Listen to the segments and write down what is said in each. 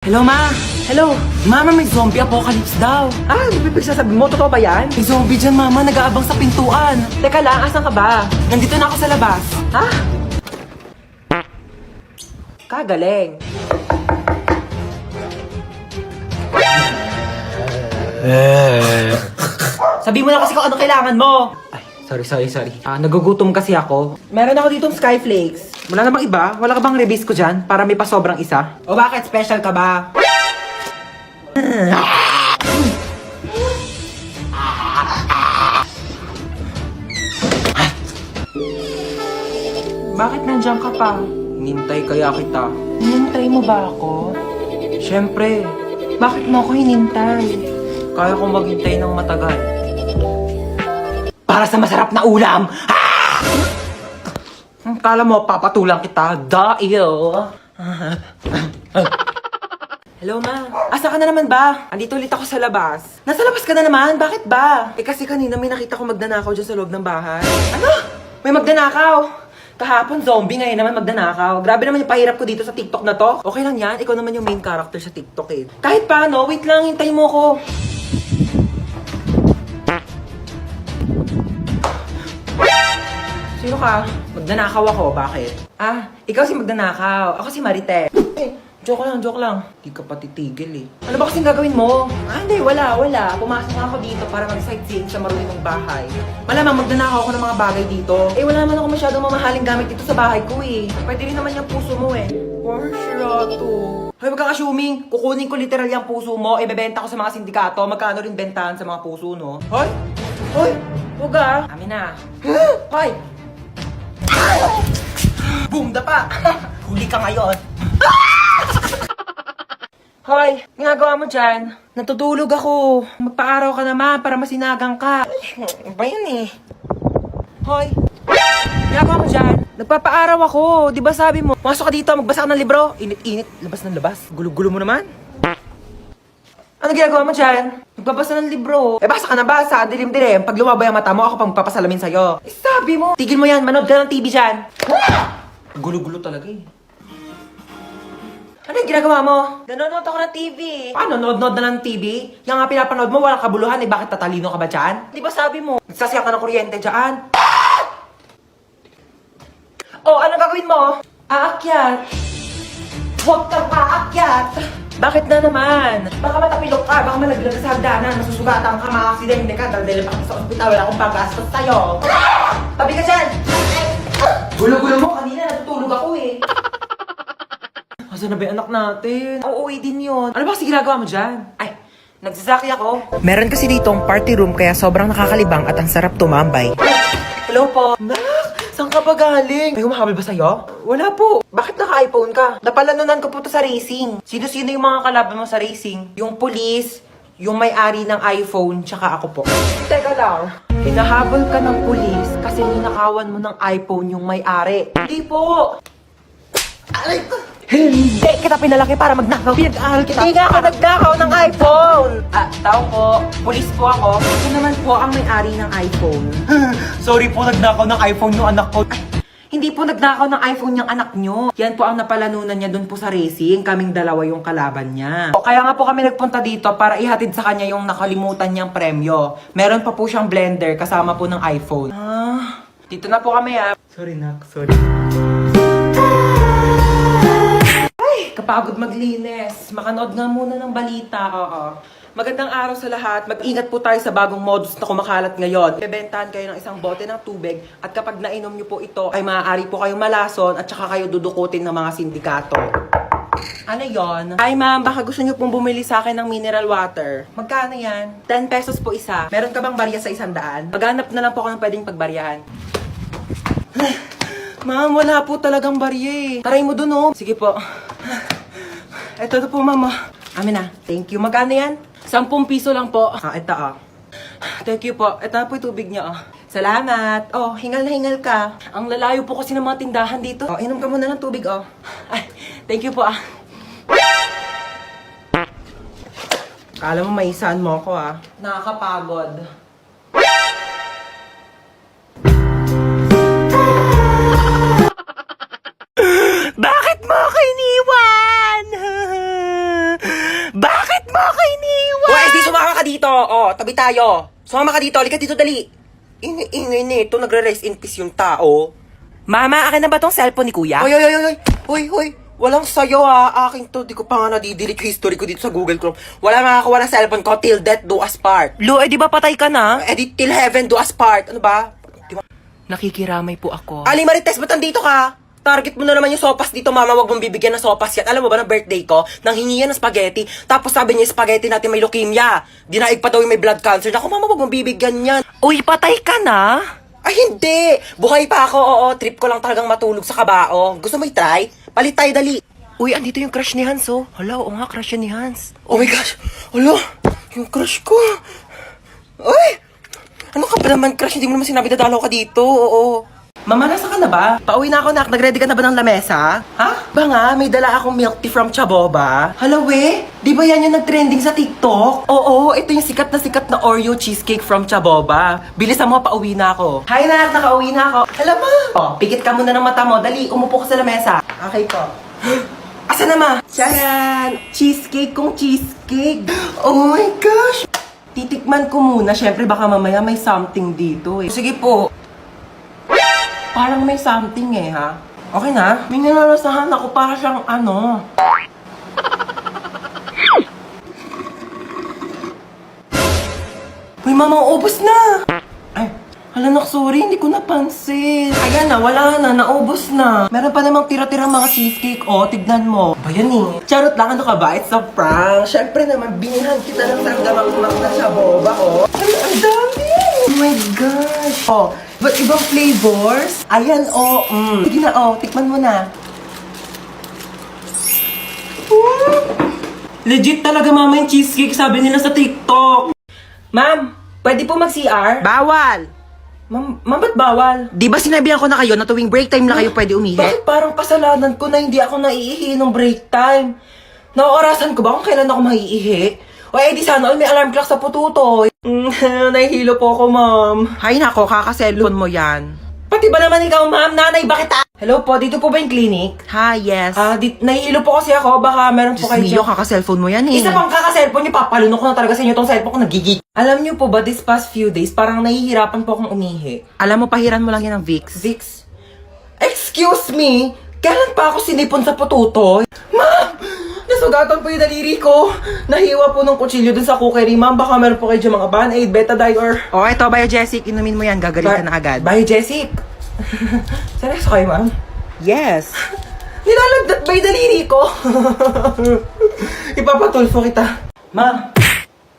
Hello, Ma! Hello! Mama, may zombie apocalypse daw. Ah, bibig sasabihin mo, totoo ba yan? May zombie dyan, Mama. Nag-aabang sa pintuan. Teka lang, asan ka ba? Nandito na ako sa labas. Ha? Kagaling. Sabi mo na kasi kung ano kailangan mo. Ay, sorry. Nagugutom kasi ako. Meron ako ditong Skyflakes. Wala namang iba? Wala ka bang release ko dyan para may pasobrang isa? O bakit? Special ka ba? Bakit nandiyan ka pa? Hinintay kaya kita. Hinintay mo ba ako? Siyempre, Bakit mo ako hinintay? kaya kong maghintay ng matagal. Para sa masarap na ulam! Kala mo, papatulang kita. Dahil... Hello, Ma. Asa ka na naman ba? Andito ulit ako sa labas. Nasa labas ka na naman? Bakit ba? Eh kasi kanina may nakita ko magdanakaw dyan sa loob ng bahay. Ano? May magdanakaw? Kahapon zombie, ngayon naman magdanakaw. Grabe naman yung pahirap ko dito sa TikTok na to. Okay lang yan, ikaw naman yung main character sa TikTok eh. Kahit paano, wait lang, hintayin mo ko. Sino ka? Magdanakaw ako, bakit? Ah, ikaw si magdanakaw. Ako si Marite. Eh, joke lang. Di ka pa titigil eh. Ano ba kasing gagawin mo? Ah, hindi, wala. Pumasok ako dito para mag-sightseeing sa marunong bahay. Malamang magdanakaw ako ng mga bagay dito. Eh, wala naman ako masyadong mamahaling gamit dito sa bahay ko eh. Pwede rin naman yung puso mo eh. For sure to. Hoy, wag kang assuming. Kukunin ko literal yung puso mo, ibebenta ko sa mga sindikato, magkano rin bentahan sa mga puso, no? Hoy! Huwag ah! Amin na. Hoy! Boom, dapa! Huli ka ngayon. Hoy, ginagawa mo dyan? Natutulog ako. Magpa-araw ka naman para masinagang ka. Ano ba yan eh? Hoy, ginagawa mo dyan? Nagpapa-araw ako. Di ba sabi mo? Masok ka dito, magbasa ka ng libro. Init-init, labas ng labas. Gulo-gulo mo naman. Ano ginagawa mo dyan? Nagbabasa ng libro. Eh basa ka na basa, dilim-dilim. Pag lumabay ang mata mo, ako pang magpapasalamin sa'yo. Eh sabi mo, tigil mo yan, manood ka ng TV dyan. Gulo-gulo talaga eh. Ano yung ginagawa mo? Nanonood ako ng TV. Paano? Nanonood na ng TV? Yung nga pinapanood mo, walang kabuluhan. Eh, bakit tatalino ka ba dyan? Di ba sabi mo? Nagsasaya ka ng kuryente dyan. Oh, ano gagawin mo? Aakyat. Huwag kang aakyat. Bakit na naman? Baka matapilok ka, baka malaglag ka sa hagdanan, masusugatan ka, maka-aksidente ka, daldalin pa kita sa ospital, wala akong panggastos sa'yo. Tabi ka dyan! Gulo-gulo mo, kanina natutulog ako eh. Asan na ba yung anak natin? Uuwi din yun. Ano ba kasi ginagawa mo dyan? Ay, nagsasaki ako. Meron kasi ditong party room kaya sobrang nakakalibang at ang sarap tumambay. Hello po. Nak, saan ka ba galing? May humahabol ba sa'yo? Wala po. Bakit naka-iPhone ka? Napalanunan ko po to sa racing. Sino-sino yung mga kalaban mo sa racing? Yung police, yung may-ari ng iPhone, tsaka ako po. Teka lang. Hinahabol ka ng police kasi ninakawan mo ng iPhone yung may-ari. Hindi po. Aray ko. Hindi kita pinalaki para magnakaw. Pinag-aaral kita. Hindi nga ako nagnakaw ng iPhone. Tao po. Police po ako. Ito naman po ang may-ari ng iPhone. Sorry po, nagnakaw ng iPhone yung anak ko. Hindi po nagnakaw ng iPhone yung anak nyo. Yan po ang napalanunan niya dun po sa racing. Kaming dalawa yung kalaban niya. Kaya nga po kami nagpunta dito para ihatid sa kanya yung nakalimutan niyang premyo. Meron pa po siyang blender kasama po ng iPhone. Dito na po kami ah. Sorry, Nak. Sorry. Kapagod maglinis. Makanood nga muna ng balita. Oo. Magandang araw sa lahat. Mag-ingat po tayo sa bagong modus na kumakalat ngayon. Bebentahan kayo ng isang bote ng tubig at kapag nainom nyo po ito ay maaari po kayong malason at saka kayo dudukutin ng mga sindikato. Ano yon? Hi ma'am, baka gusto nyo pong bumili sa akin ng mineral water. Magkano yan? 10 pesos po isa. Meron ka bang barya sa 100? Maghanap na lang po ako ng pwedeng pagbaryahan. Ma'am, wala po talagang barya eh. Taray mo dun oh. Sige po. Ito na po, mama. Amin na. Thank you. Magkano yan? 10 piso lang po. Ito Thank you po. Ito na po yung tubig niyo Salamat. Oh, hingal na hingal ka. Ang lalayo po kasi ng mga tindahan dito. Oh, inom ka muna ng tubig Ay, thank you po Kala mo maisahan mo ako Nakakapagod. Bakit mo ako iniwan? Bakit mo ako iniwan? O, di sumama ka dito. O, tabi tayo. Sumama ka dito. Halika dito, dali. Ingay nito. Nagre-rest in peace yung tao. Mama, akin na ba tong cellphone ni kuya? Hoy. Walang sayo ha. Akin to. Di ko pa nga nadidelete history ko dito sa Google Chrome. Wala makakawa ng cellphone ko till death do us part. Lu, di ba patay ka na? Till heaven do us part. Ano ba? Nakikiramay po ako. Ali Marites, ba't nandito ka? Target mo na naman yung sopas dito, mama. Wag mong bibigyan ng sopas yan. Alam mo ba, ng birthday ko, nang hingi yan ng spaghetti. Tapos sabi niya, yung spaghetti natin may leukemia. Dinaig pa daw yung may blood cancer. Ako, mama, wag mong bibigyan yan. Uy, patay ka na? Ay, hindi. Buhay pa ako, oo. Trip ko lang talagang matulog sa kabao. Gusto mo i-try? Palit tayo, dali. Uy, andito yung crush ni Hans, oh. Hala, oo nga, crush yan ni Hans. Oh my gosh. Hala, yung crush ko. Uy! Ano ka ba naman, crush? Hindi mo naman sinabi dadalaw ka dito, oo. Mama, nasa ka na ba? Pauwi na ako, nak. Nag-ready ka na ba ng lamesa? Ha? Ba nga, may dala akong milk tea from Chaboba. Hala, we? Di ba yan yung nag-trending sa TikTok? Oo, ito yung sikat na Oreo cheesecake from Chaboba. Bilisan mo, pauwi na ako. Hi, nak. Nakauwi na ako. Hala, ma. Oh, pikit ka muna ng mata mo. Dali, umupo ka sa lamesa. Okay po. Asa na, ma? Charan! Cheesecake kong cheesecake. Oh my gosh! Titikman ko muna. Siyempre, baka mamaya may something dito eh. Sige po. Parang may something eh, ha? Okay na? May nalalasahan ako para siyang ano. Uy, mama, ubos na! Ay, hala nak, sorry, hindi ko napansin. Ayan na, wala na, naubos na. Meron pa namang tira-tira mga cheesecake, oh, tignan mo. Ba yan eh? Charot lang, ano ka ba? It's a prank. Siyempre naman, binihan kita ng sanggamang na Chaboba, oh. Ay, ang dami! Oh my gosh! Oh, but ibang flavors? Ayan, oh. Sige na, oh. Tikman mo na. Legit talaga, mama, yung cheesecake. Sabi nila sa TikTok. Ma'am, pwede po mag-CR? Bawal! Ma'am, ba't bawal? Di ba sinabihan ko na kayo na tuwing break time na kayo pwede umihi? Bakit parang kasalanan ko na hindi ako naiihi nung break time? Naorasan ko ba kung kailan ako maiihi? O di sana all may alarm clock sa pututo. Nahihilo po ako, ma'am. Hay nako, kaka-cellphone mo yan. Pati ba naman ikaw, ma'am? Nanay, bakit Hello po, dito po ba yung clinic? Ha, yes. Nahihilo po kasi ako, baka meron po kayo dyan. Kaka-cellphone mo yan eh. Isa pang kaka-cellphone niyo, papalunok ko na talaga sa inyo tong cellphone ko, nagigig. Alam niyo po ba, this past few days, parang nahihirapan po akong umihi. Alam mo, pahiran mo lang yan ng Vicks. Vicks? Excuse me? Kailan pa ako sinipon sa pututo? Ma'am! Nasugatan po yung daliri ko. Nahiwa po ng kutsilyo dun sa cookery, ma'am. Baka meron po kayo dyan mga Band-Aid, Betadine, or... Oh, ito, Biogesic. Inumin mo yan. Gagaling ka na agad. Biogesic? Seryoso kayo, ma'am? Yes. Nilalagdat ba yung daliri ko? Ipapatulfo kita. Ma'am,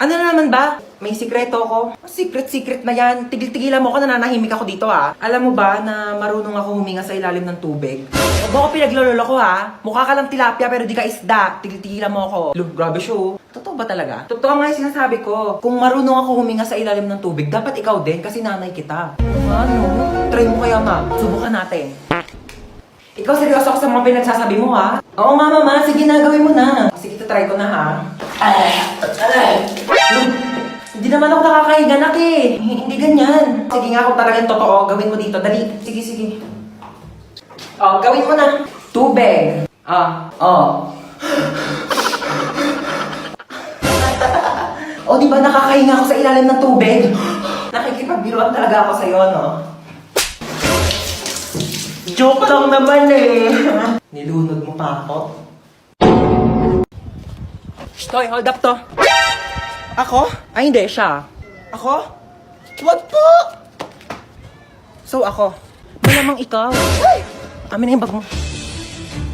ano na naman ba? May sikreto ko. Secret na yan. Tigil-tigilan mo ko, nananahimik ako dito ha. Alam mo ba na marunong ako huminga sa ilalim ng tubig? Huwag mo ko pinaglololo ko ha. Mukha ka lang tilapia pero di ka isda. Tigil-tigilan mo ako. Look, grabe show. Totoo ba talaga? Totoo nga yung sinasabi ko. Kung marunong ako huminga sa ilalim ng tubig, dapat ikaw din kasi nanay kita. Ano? Try mo kaya ma. Subukan natin. Ikaw seryoso ako sa mga pinagsasabi mo ha? Oo nga mama, sige na, gawin mo na. Sige, try ko na ha. Hindi naman ako nakakahiga, nak eh. Hindi ganyan. Sige nga, kung talagang totoo, gawin mo dito. Dali. Sige. Oh, gawin mo na. Tubig. Oh, di ba nakakahinga ako sa ilalim ng tubig? Nakikipagbiruan talaga ako sa'yo, no? Joke lang naman eh. Nilunod mo pa ako. Hoy, hold up to. Ako? Ay, hindi. Siya. Ako? Wag po! So, ako. Malamang ikaw. Ay! Amin na yung bag mo.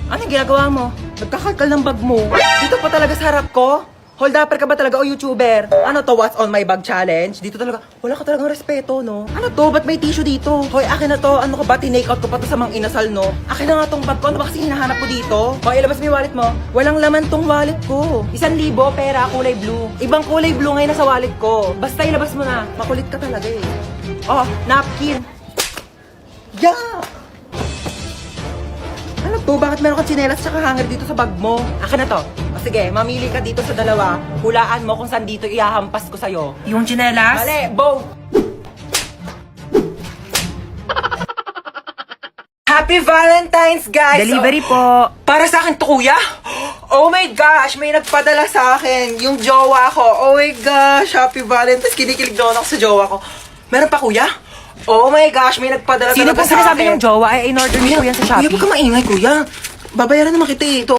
Anong ginagawa mo? Nagkakalkal ng bag mo. Dito pa talaga sa harap ko? Hold upper ka ba talaga o YouTuber? Ano to, what's on my bag challenge? Dito talaga, wala ka talagang respeto, no? Ano to, ba't may tissue dito? Hoy, akin na to, ano ka ba, tinake out ko pa to sa mga inasal, no? Akin na nga tong bag ko, ano ba kasi hinahanap ko dito? Hoy, ilabas mo yung wallet mo. Walang laman tong wallet ko. 1,000 pera, kulay blue. Ibang kulay blue ngayon nasa wallet ko. Basta ilabas mo na. Makulit ka talaga eh. Oh, napkin. Yeah! Ano to? Bakit meron kang tsinelas tsaka hanger dito sa bag mo? Akin na to. O sige, mamili ka dito sa dalawa. Hulaan mo kung saan dito ihahampas ko sa'yo. Yung tsinelas? Mali, both! Happy Valentine's, guys! Delivery po. Para sa akin to, kuya? Oh my gosh, may nagpadala sa akin. Yung jowa ko. Oh my gosh, happy Valentine's. Kinikilig doon ako sa jowa ko. Meron pa, kuya? Oh my gosh, may nagpadala Sino talaga po sa sinasabi akin. yung jowa? Ay, in-order niyo po yan sa Kuya, Shopee. huwag ka maingay, kuya. Babayaran naman kita eh. Ito,